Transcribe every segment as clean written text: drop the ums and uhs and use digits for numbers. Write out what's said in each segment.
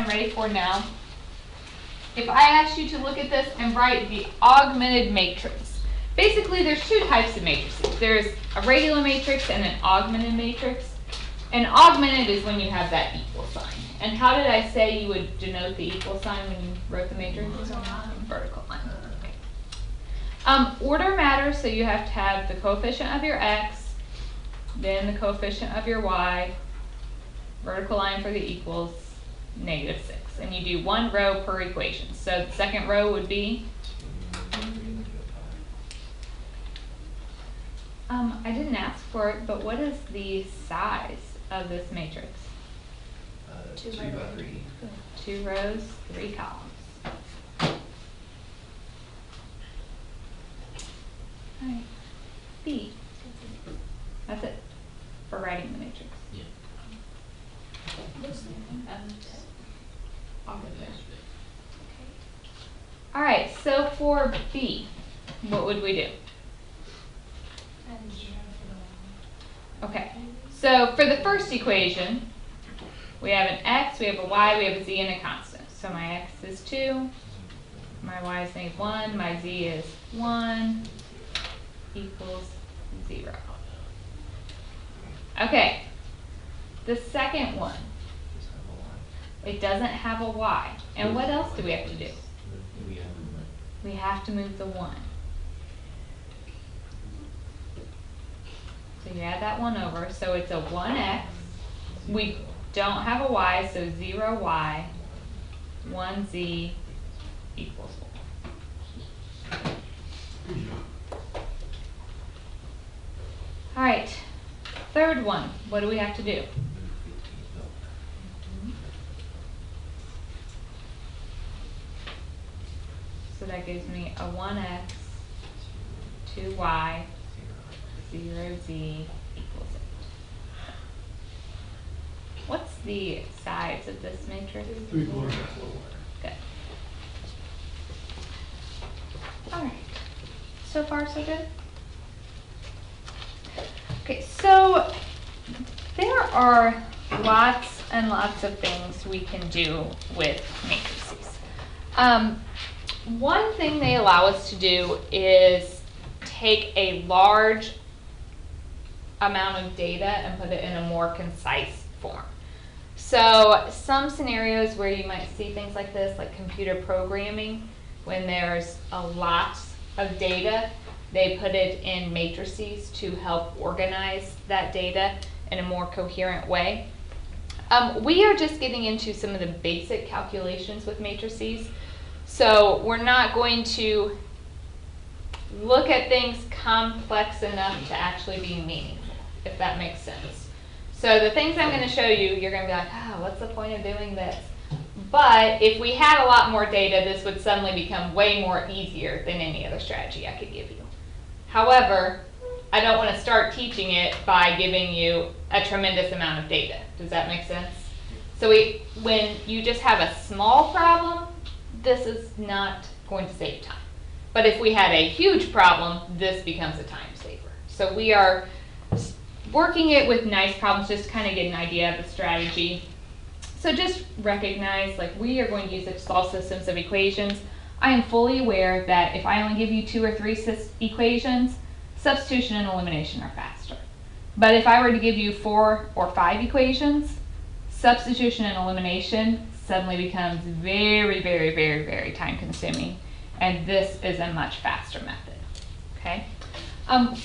ready for now. If I asked you to look at this and write the augmented matrix, basically there's two types of matrices. There's a regular matrix and an augmented matrix. And augmented is when you have that equal sign. And how did I say you would denote the equal sign when you wrote the matrix? Vertical line. Order matters, so you have to have the coefficient of your x, then the coefficient of your y, vertical line for the equals, -6. And you do one row per equation. So the second row would be? I didn't ask for it, but what is the size of this matrix? 2 by 3. 2 rows, 3 columns. All right. B. That's it for writing the matrix. Yeah. All right, so for B, what would we do? Okay, so for the first equation, we have an x, we have a y, we have a z, and a constant. So my x is 2, my y is -1, my z is 1, equals 0. Okay, the second one, it doesn't have a y. And what else do we have to do? We have to move the 1. So you add that 1 over, so it's a 1x. We don't have a y, so 0y, 1z equals 1. All right, third one, what do we have to do? So that gives me a 1x, 2y, 0z equals 8. What's the size of this matrix? 3/4. Good. All right. So far, so good? Okay, so there are lots and lots of things we can do with matrices. One thing they allow us to do is take a large amount of data and put it in a more concise form. So some scenarios where you might see things like this, like computer programming, when there's a lot of data, they put it in matrices to help organize that data in a more coherent way. We are just getting into some of the basic calculations with matrices. So we're not going to look at things complex enough to actually be meaningful, if that makes sense. So the things I'm going to show you, you're going to be like, oh, what's the point of doing this? But if we had a lot more data, this would suddenly become way more easier than any other strategy I could give you. However, I don't want to start teaching it by giving you a tremendous amount of data. Does that make sense? So when you just have a small problem, this is not going to save time. But if we had a huge problem, this becomes a time saver. So we are working it with nice problems just to kind of get an idea of the strategy. So just recognize, like, we are going to use it to solve systems of equations. I am fully aware that if I only give you 2 or 3 equations, substitution and elimination are faster. But if I were to give you 4 or 5 equations, substitution and elimination suddenly becomes very, very, very, very time consuming. And this is a much faster method. Okay.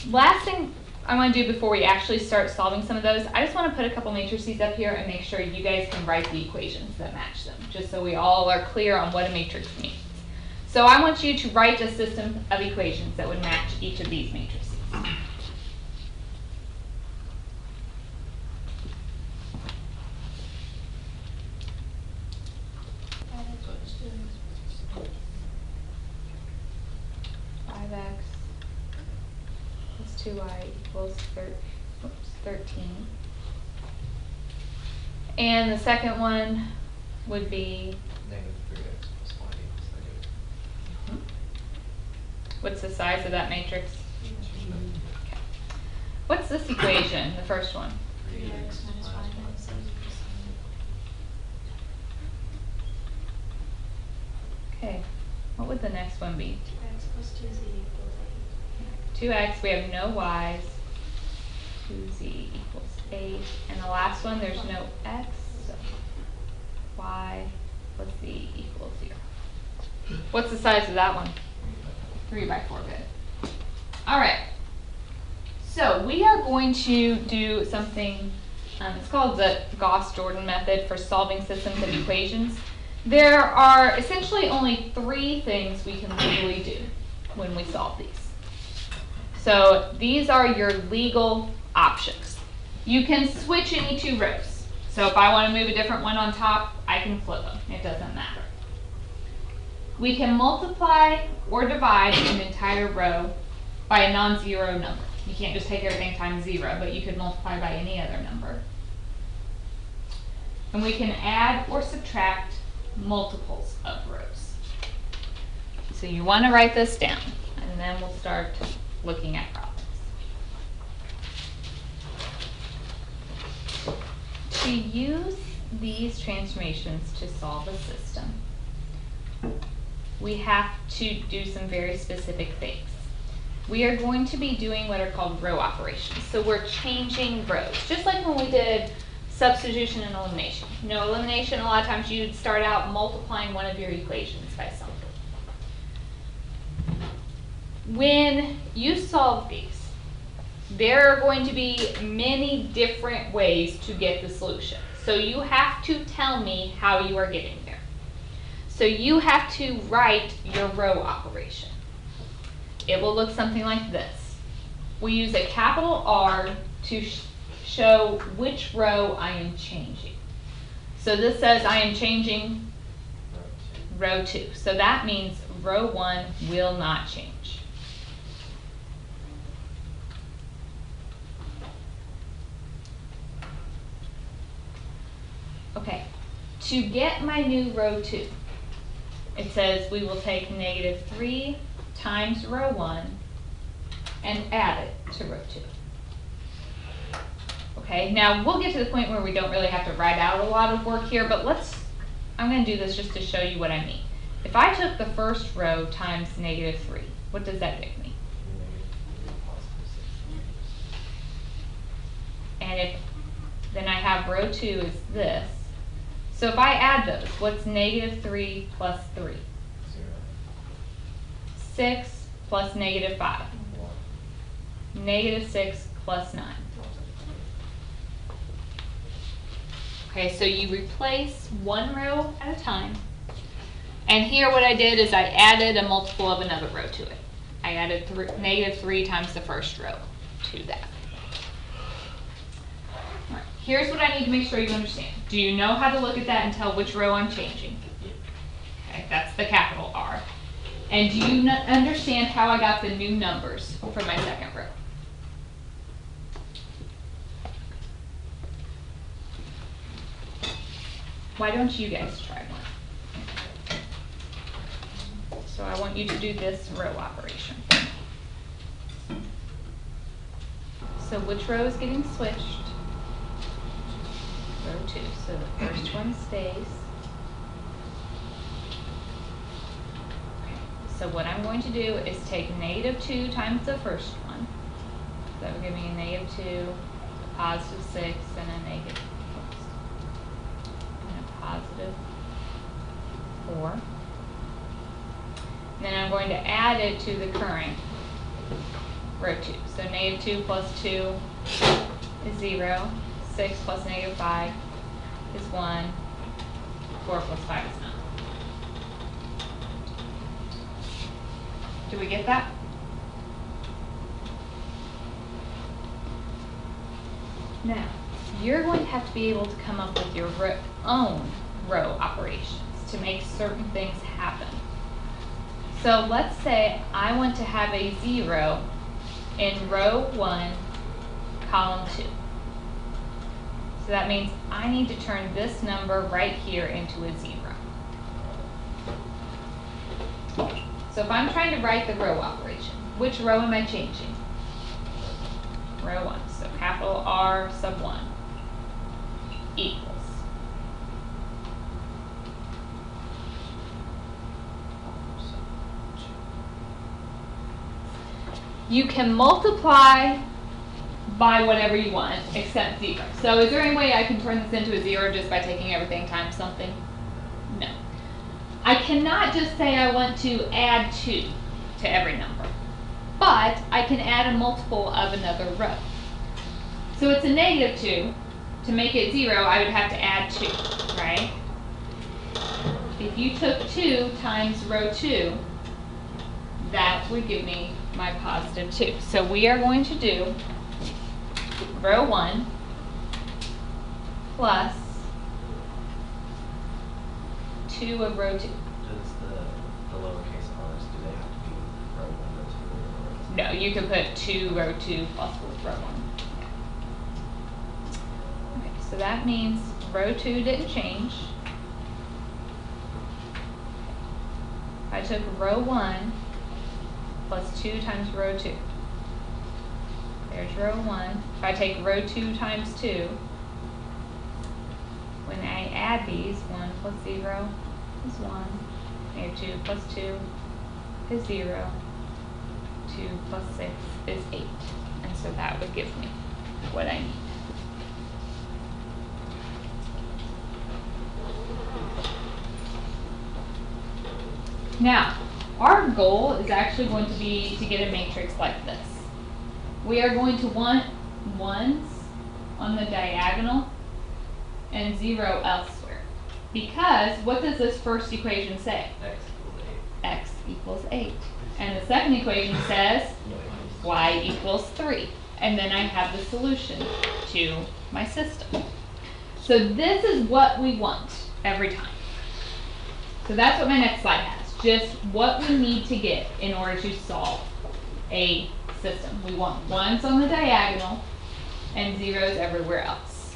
Last thing I want to do before we actually start solving some of those, I just want to put a couple matrices up here and make sure you guys can write the equations that match them, just so we all are clear on what a matrix means. So I want you to write a system of equations that would match each of these matrices. X plus 2y equals 13. And the second one would be -3x plus y equals negative. What's the size of that matrix? Okay. What's this equation, the first one? 3x minus y minus 7. Okay, what would the next one be? 2x plus 2z equals 2x, we have no y's. 2z equals 8. And the last one, there's no x, so y plus z equals 0. What's the size of that one? 3 by 4, good. All right. So we are going to do something, it's called the Goss-Jordan method for solving systems and equations. There are essentially only 3 things we can legally do when we solve these. So these are your legal options. You can switch any 2 rows. So if I want to move a different one on top, I can flip them. It doesn't matter. We can multiply or divide an entire row by a non-zero number. You can't just take everything times 0, but you could multiply by any other number. And we can add or subtract multiples of rows. So you want to write this down, and then we'll start looking at problems. To use these transformations to solve a system, we have to do some very specific things. We are going to be doing what are called row operations. So we're changing rows, just like when we did substitution and elimination. You know, elimination, a lot of times you'd start out multiplying one of your equations by something. When you solve these, there are going to be many different ways to get the solution. So you have to tell me how you are getting there. So you have to write your row operation. It will look something like this. We use a capital R to show which row I am changing. So this says I am changing row 2. So that means row 1 will not change. Okay, to get my new row 2, it says we will take -3 times row 1 and add it to row 2. Okay, now we'll get to the point where we don't really have to write out a lot of work here, but I'm going to do this just to show you what I mean. If I took the first row times -3, what does that give me? And then I have row 2 is this. So if I add those, what's -3 plus 3? 6 plus -5. -6 plus 9. Okay, so you replace one row at a time. And here what I did is I added a multiple of another row to it. I added -3 times the first row to that. All right, here's what I need to make sure you understand. Do you know how to look at that and tell which row I'm changing? Okay, that's the capital R. And do you understand how I got the new numbers for my second row? Why don't you guys try one? So I want you to do this row operation. So which row is getting switched? Row 2. So the first one stays. So what I'm going to do is take -2 times the first one. So that will give me a -2, a +6, and a negative. And a +4. And then I'm going to add it to the current row 2. So -2 plus 2 is 0. 6 plus -5 is 1. 4 plus 5 is 9. Do we get that? Now, you're going to have to be able to come up with your own row operations to make certain things happen. So let's say I want to have a 0 in row 1, column 2. So that means I need to turn this number right here into a 0. So if I'm trying to write the row operation, which row am I changing? Row 1. So capital R sub 1 equals. you can multiply by whatever you want except 0. So is there any way I can turn this into a 0 just by taking everything times something? No. I cannot just say I want to add 2 to every number, but I can add a multiple of another row. So it's a negative 2. To make it 0, I would have to add 2, right? If you took 2 times row 2, that would give me my positive 2. So we are going to do row 1 plus 2 of row 2. Does the lowercase r's, do they have to be row 1, row 2, or No, you can put 2 row 2 plus row 1. Okay, so that means row 2 didn't change. I took row 1 plus 2 times row 2. There's row 1. If I take row 2 times 2, when I add these, 1 plus 0 is 1. Negative 2 plus 2 is 0. 2 plus 6 is 8. And so that would give me what I need. Now, our goal is actually going to be to get a matrix like this. We are going to want 1s on the diagonal and 0 elsewhere. Because what does this first equation say? X equals 8. And the second equation says y equals 3. And then I have the solution to my system. So this is what we want every time. So that's what my next slide has. Just what we need to get in order to solve a system. We want 1s on the diagonal and 0s everywhere else.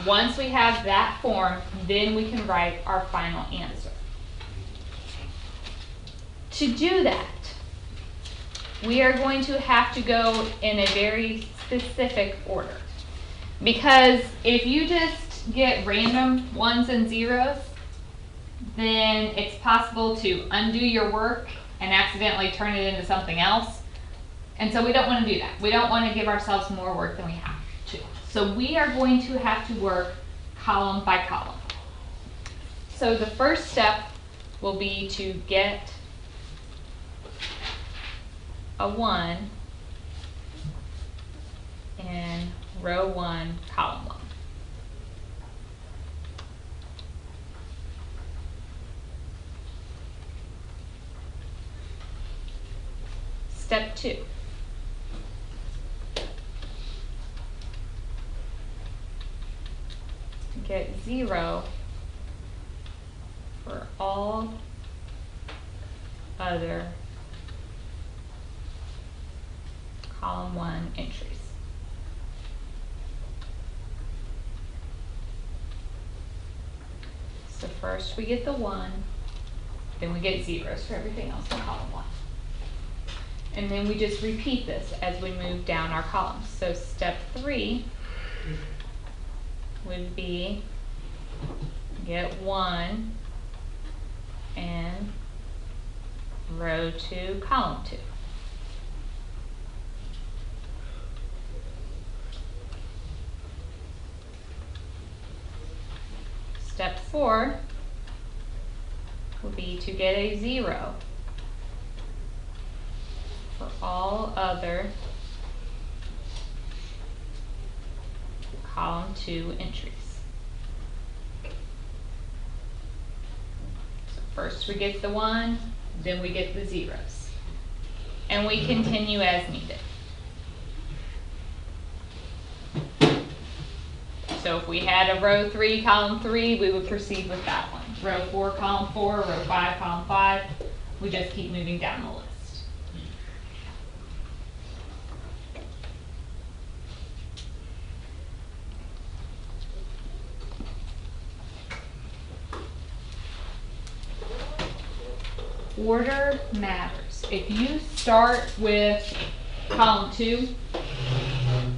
Once we have that form, then we can write our final answer. To do that, we are going to have to go in a very specific order. Because if you just get random 1s and 0s, then it's possible to undo your work and accidentally turn it into something else. And so we don't want to do that. We don't want to give ourselves more work than we have to. So we are going to have to work column by column. So the first step will be to get a 1 in row 1, column 1. Step 2. Get 0 for all other column 1 entries. So first we get the 1, then we get 0s for everything else in column 1. And then we just repeat this as we move down our columns. So step 3 would be get 1 in row 2, column 2. Step 4 would be to get a 0 for all other column 2 entries. So first we get the 1, then we get the 0s. And we continue as needed. So if we had a row 3, column 3, we would proceed with that one. Row 4, column 4, row 5, column 5. We just keep moving down the list. Order matters. If you start with column 2,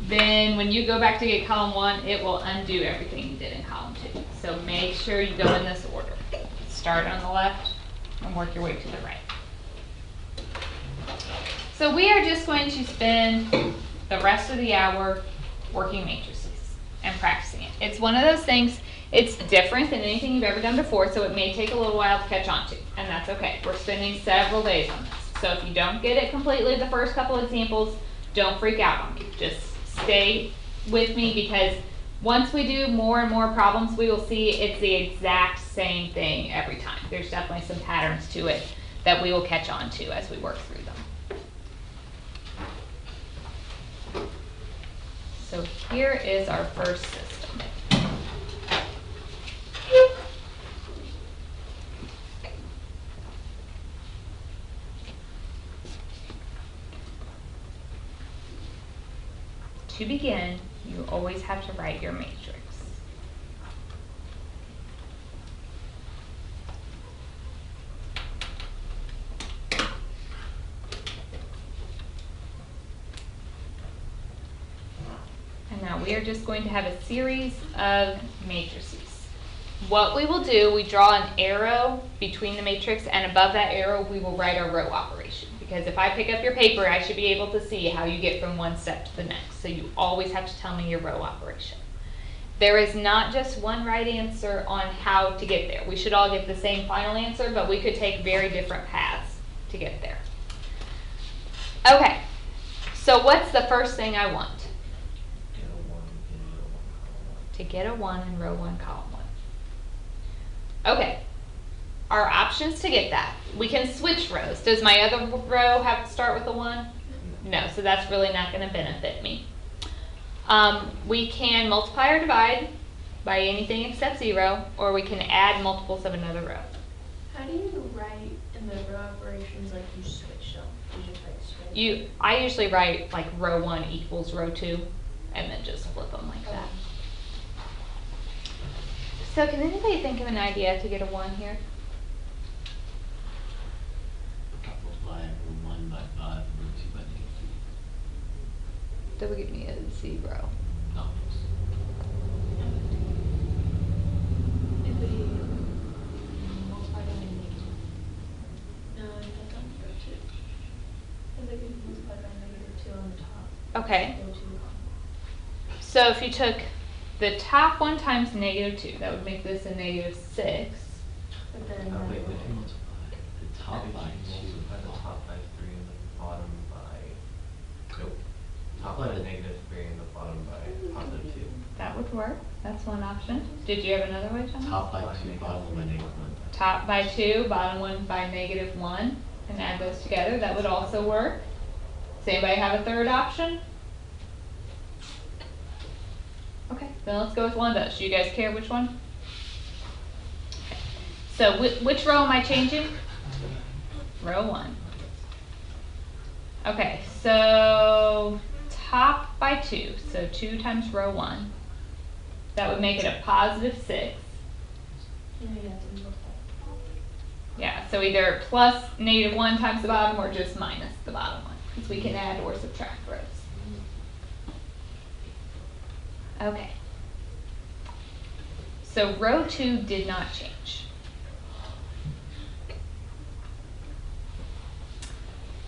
then when you go back to get column 1, it will undo everything you did in column 2. So make sure you go in this order. Start on the left and work your way to the right. So we are just going to spend the rest of the hour working matrices and practicing it. It's one of those things, it's different than anything you've ever done before, so it may take a little while to catch on to, and that's okay. We're spending several days on this. So if you don't get it completely the first couple examples, don't freak out on me. Just stay with me, because once we do more and more problems, we will see it's the exact same thing every time. There's definitely some patterns to it that we will catch on to as we work through them. So here is our first system. To begin, you always have to write your matrix. And now we are just going to have a series of matrices. What we will do, we draw an arrow between the matrix, and above that arrow we will write our row operation. Because if I pick up your paper, I should be able to see how you get from one step to the next. So you always have to tell me your row operation. There is not just one right answer on how to get there. We should all get the same final answer, but we could take very different paths to get there. Okay, so what's the first thing I want? To get a 1 in row 1, column 1. Okay, our options to get that. We can switch rows. Does my other row have to start with a 1? No, so that's really not going to benefit me. We can multiply or divide by anything except 0, or we can add multiples of another row. How do you write in the row operations like you switch them? You just like switch? I usually write like row 1 equals row 2, and then just flip them like that. So can anybody think of an idea to get a 1 here? Multiply row 1 by 5, row 2 by -3. That would give me a 0. No. If we multiply by negative. No, that's on row 2. Because I could multiply by -2 on the top. Okay. Row 2. So if you took the top one times -2, that would make this a -6. But then Wait, If if you you multiply the top by 2, multiply the top by 3 and the bottom by, nope, top by the -3 and the bottom by +2. That would work. That's one option. Did you have another way, John? top by 2, bottom by -1. Top by 2, bottom one by -1, and add those together. That would also work. Does anybody have a third option? Okay, then let's go with one of those. Do you guys care which one? Okay. So which row am I changing? Row 1. Okay, so top by 2, so 2 times row 1. That would make it a +6. you have to multiply. Yeah, so either plus -1 times the bottom or just minus the bottom one, because we can add or subtract rows. Okay. So row 2 did not change.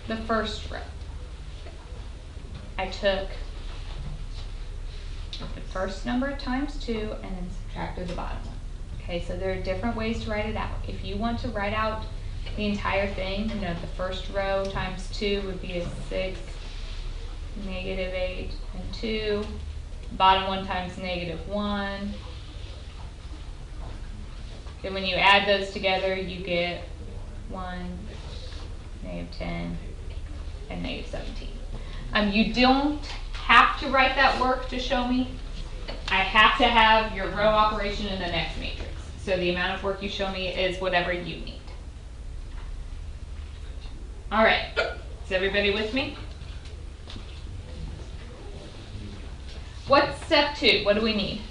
The first row, I took the first number times 2 and then subtracted the bottom one. Okay, so there are different ways to write it out. If you want to write out the entire thing, you know, the first row times 2 would be a 6, -8, and 2. Bottom one times -1. Then when you add those together, you get 1, -10, and -17. You don't have to write that work to show me. I have to have your row operation in the next matrix. So the amount of work you show me is whatever you need. All right, is everybody with me? What's step 2? What do we need?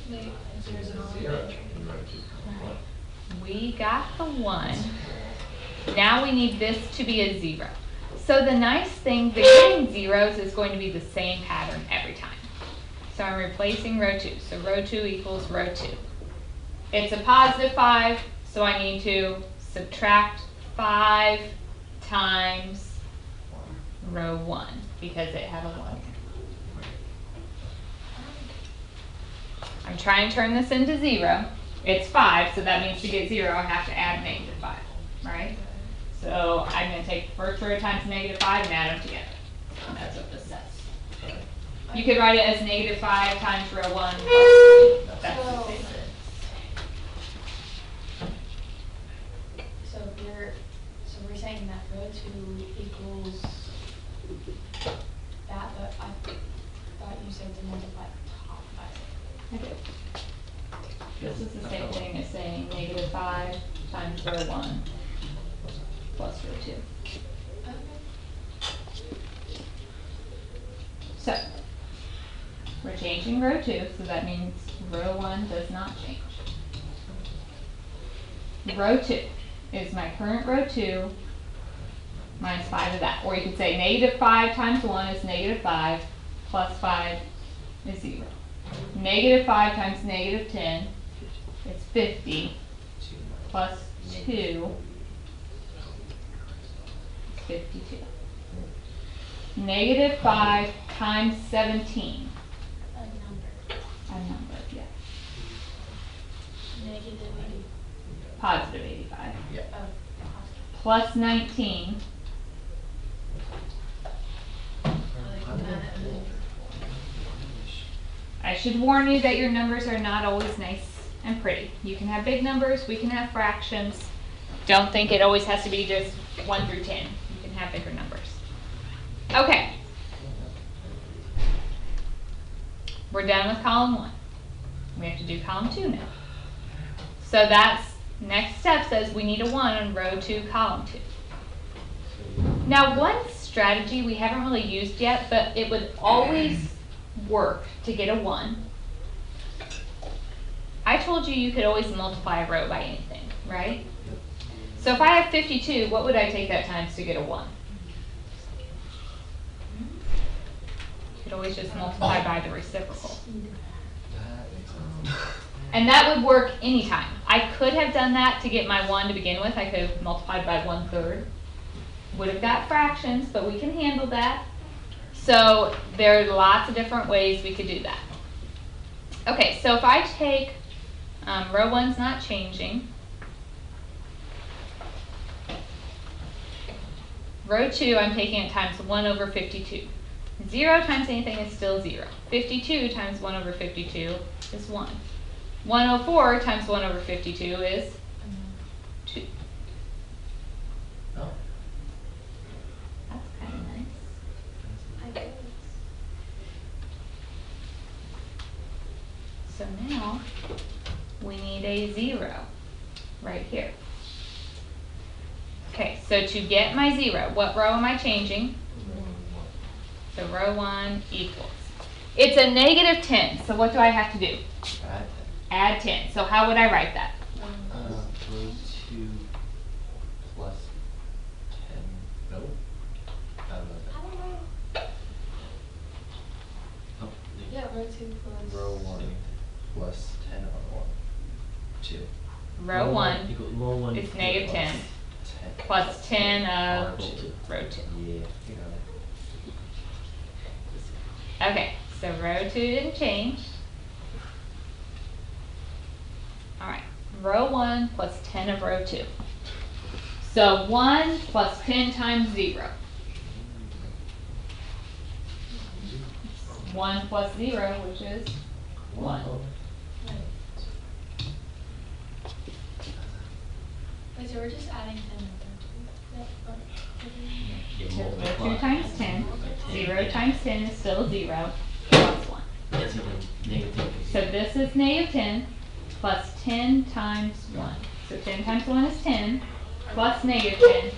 We got the 1. Now we need this to be a 0. So the nice thing, the getting zeros is going to be the same pattern every time. So I'm replacing row 2. So row 2 equals row 2. It's a +5, so I need to subtract 5 times row 1 because it had a 1. I'm trying to turn this into 0. It's 5, so that means to get 0, I have to add negative 5, right? So I'm going to take the first row times negative 5 and add them together. And that's what this says. You could write it as negative 5 times row 1 plus 3. That's the same. So we're saying that row 2 equals that, but I thought you said to multiply top by. I do. This is the same thing as saying negative 5 times row 1 plus row 2. Okay. So, we're changing row 2, so that means row 1 does not change. Row 2 is my current row 2 minus 5 of that. Or you could say negative 5 times 1 is negative 5 plus 5 is 0. Negative 5 times negative 10 is 50 plus 2 is 52. Negative 5 times 17. A number, yeah. Negative 80. Positive 85. Yeah. Oh, Plus 19. I should warn you that your numbers are not always nice and pretty. You can have big numbers, we can have fractions. Don't think it always has to be just 1 through 10. You can have bigger numbers. Okay. We're done with column 1. We have to do column 2 now. So that's, next step says we need a 1 on row 2, column 2. Now one strategy we haven't really used yet, but it would always work to get a 1. I told you you could always multiply a row by anything, right? So if I have 52, what would I take that times to get a 1? You could always just multiply by the reciprocal. And that would work anytime. I could have done that to get my 1 to begin with. I could have multiplied by 1/3. Would have got fractions, but we can handle that. So there are lots of different ways we could do that. Okay, so if I take, row 1's not changing. Row 2, I'm taking it times 1 over 52. 0 times anything is still 0. 52 times 1 over 52 is 1. 104 times 1 over 52 is 2. Oh. That's kind of nice. I guess. So now we need a 0 right here. Okay, so to get my 0, what row am I changing? So row 1 equals. It's a negative 10, so what do I have to do? Add 10. So how would I write that? Row 2 plus 10. No. Oh, Yeah, row 2 plus. Row 1 plus 10 on 1. 2. Row 1 row 1 is negative 10 10. plus 10 of row 2. Yeah, you know. Okay, so row 2 didn't change. Alright, row 1 plus 10 of row 2. So 1 plus 10 times 0. 1 plus 0, which is 1. Wait, so we're just adding 10 So row 2 times 10. 0 times 10 is still 0 plus 1. That's even negative. So this is negative 10 plus 10 times 1. So 10 times 1 is 10 plus negative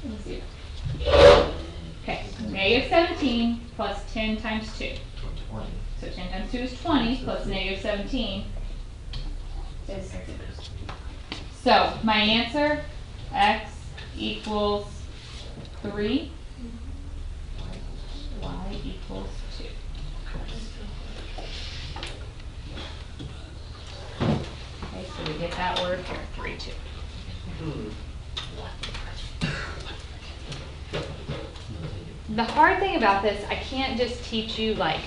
10 is 0. Okay, negative 17 plus 10 times 2. 20. So 10 times 2 is 20 plus negative 17 is 0. So my answer, x equals 3, y equals 2. Okay, so we get that word here, 3, 2. The hard thing about this, I can't just teach you like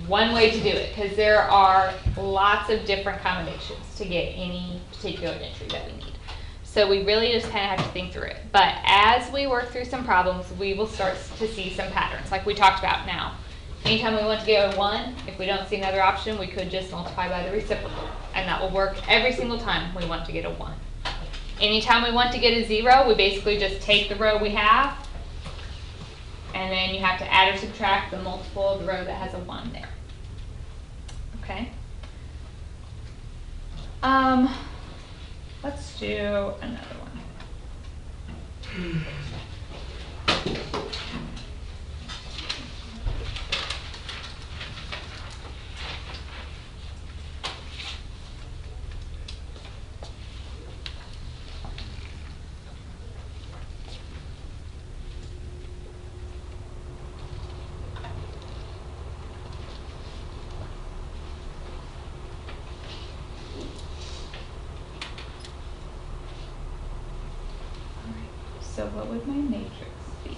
one way to do it, because there are lots of different combinations to get any particular entry that we need. So we really just kind of have to think through it. But as we work through some problems, we will start to see some patterns, like we talked about now. Anytime we want to get a 1, if we don't see another option, we could just multiply by the reciprocal. And that will work every single time we want to get a 1. Anytime we want to get a 0, we basically just take the row we have, and then you have to add or subtract the multiple of the row that has a 1 there. Okay? Let's do another one. So what would my matrix be?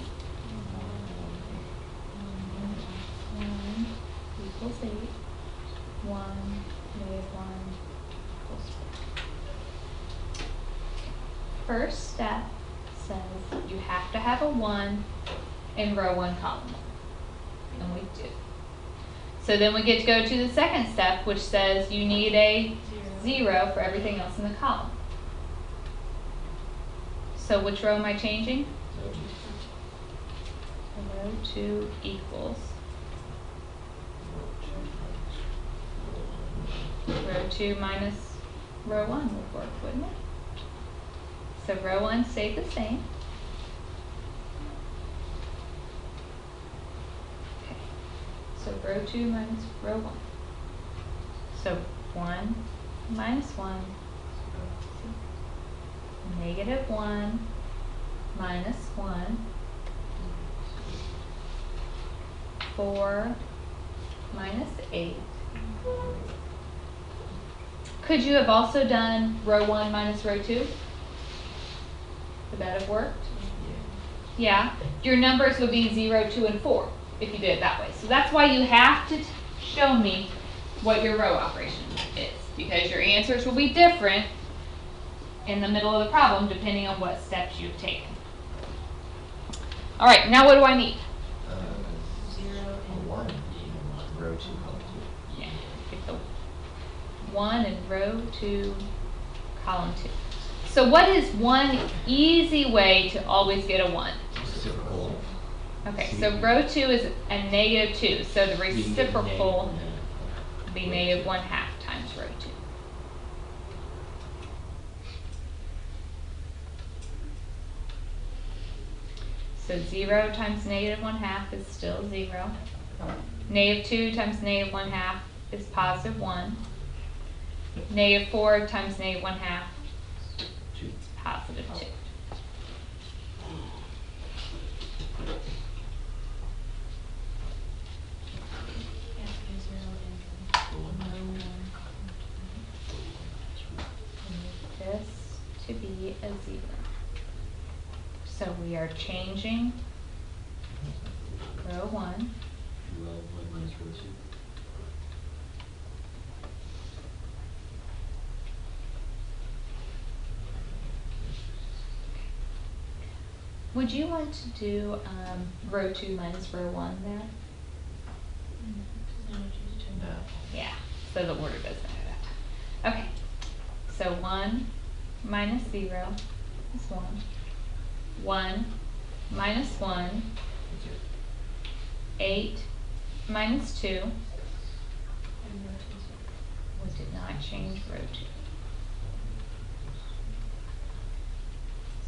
1 equals 8. 1, -1 equals 4. First step says you have to have a 1 in row 1, column 1. And we do. So then we get to go to the second step, which says you need a 0 for everything else in the column. So which row am I changing? Row 2 equals row 2 minus row 1 would work, wouldn't it? So row 1 stayed the same. Okay. So row 2 minus row 1. So 1 minus 1. -1 minus 1, 4 minus 8. Could you have also done row 1 minus row 2? Would that have worked? Yeah. Your numbers would be 0, 2, and 4 if you did it that way. So that's why you have to show me what your row operation is, because your answers will be different in the middle of the problem depending on what steps you've taken. All right, now what do I need? 0 and 1. Row 2, column 2. Yeah, get the 1 in row 2, column 2. So what is one easy way to always get a 1? Reciprocal. Okay, so row 2 is a -2, so the reciprocal would be -1/2 times row 2. So 0 times -1/2 is still 0. -2 times -1/2 is +1. -4 times -1/2 is +2. This to be a 0. So we are changing row 1. Row 1 minus row 2. Would you want to do row 2 minus row 1 there? No. Yeah, so the order doesn't do that. Okay, so 1 minus 0 is 1. 1 minus 1, 8 minus 2. We did not change row 2.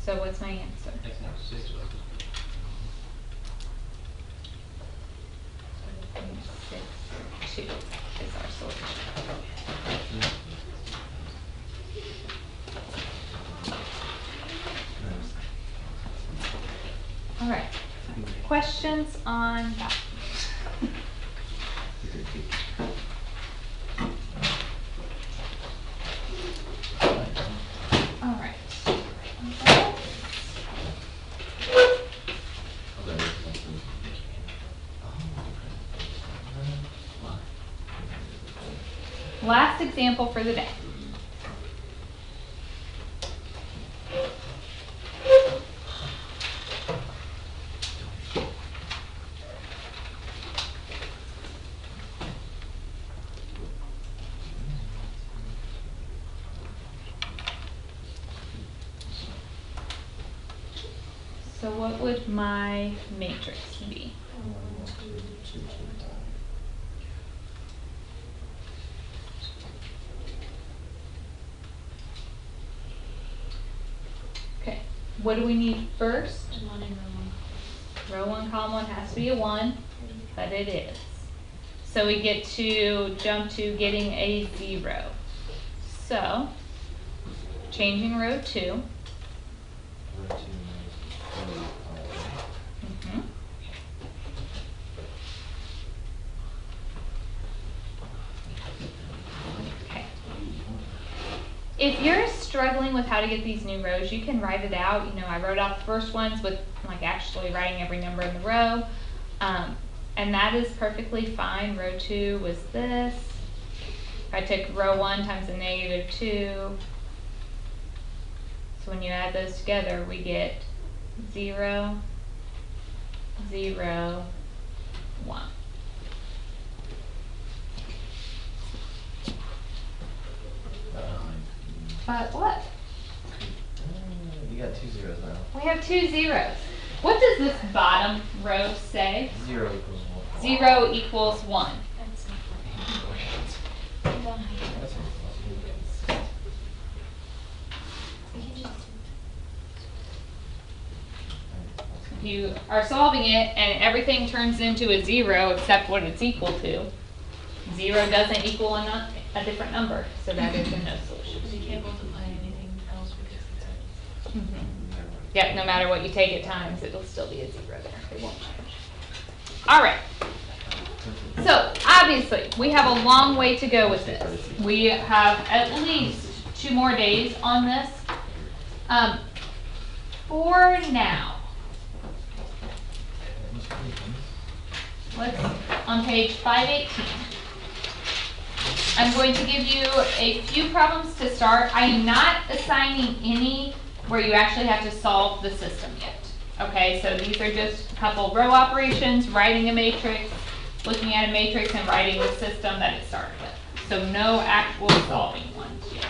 So what's my answer? 6, 2 is our solution. All right. Questions on that? All right. Okay. last example for the day. So what would my matrix be? Okay, what do we need first? 1 and Row 1, column 1 has to be a 1, but it is. So we get to jump to getting a 0. So, changing row 2. Mhm. Okay. If you're struggling with how to get these new rows, you can write it out. You know, I wrote out the first ones with like actually writing every number in the row. And that is perfectly fine. Row 2 was this. I took row 1 times a -2. So when you add those together, we get 0, 0, 1. But what? You got 2 zeros now. We have 2 zeros. What does this bottom row say? 0 equals 1. 0 equals 1. That's not right. That's We can just You are solving it and everything turns into a 0 except what it's equal to. 0 doesn't equal a different number, so that is a no solution. because you can't multiply anything else because it's Yep, no matter what you take at times, it'll still be a 0 there. It won't change. All right. So obviously, we have a long way to go with this. We have at least 2 more days on this. For now, let's on page 518. I'm going to give you a few problems to start. I am not assigning any where you actually have to solve the system yet. Okay, so these are just a couple row operations, writing a matrix, looking at a matrix, and writing the system that it started with. So no actual solving ones yet.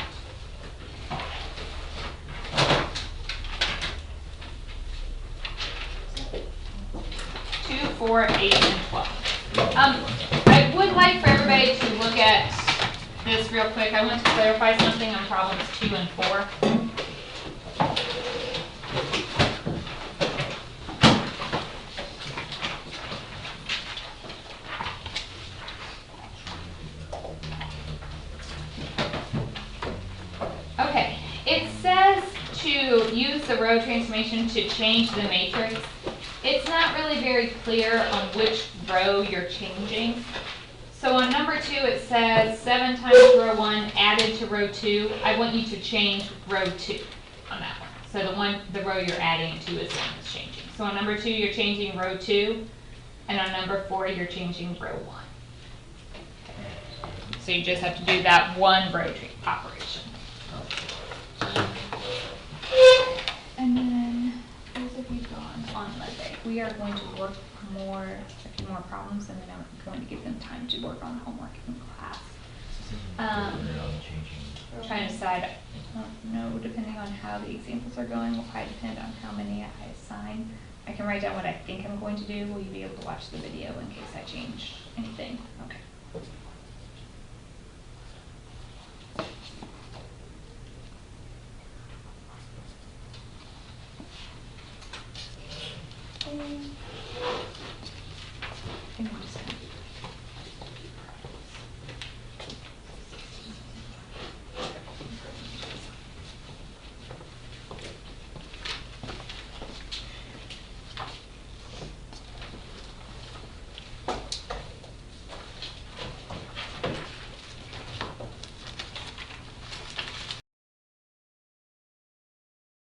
2, 4, 8, and 12. I would like for everybody to look at this real quick. I want to clarify something on problems 2 and 4. Okay, it says to use the row transformation to change the matrix. It's not really very clear on which row you're changing. So on number 2 it says 7 times row 1 added to row 2. I want you to change row 2 on that one. So the row you're adding to is the one that's changing. So on number 2 you're changing row 2, and on number 4 you're changing row 1. So you just have to do that one row operation. And then, those of you gone on Monday, we are going to work a few more problems, and then I'm going to give them time to work on homework in class. Trying to decide, I don't know, depending on how the examples are going, will probably depend on how many I assign. I can write down what I think I'm going to do. Will you be able to watch the video in case I change anything?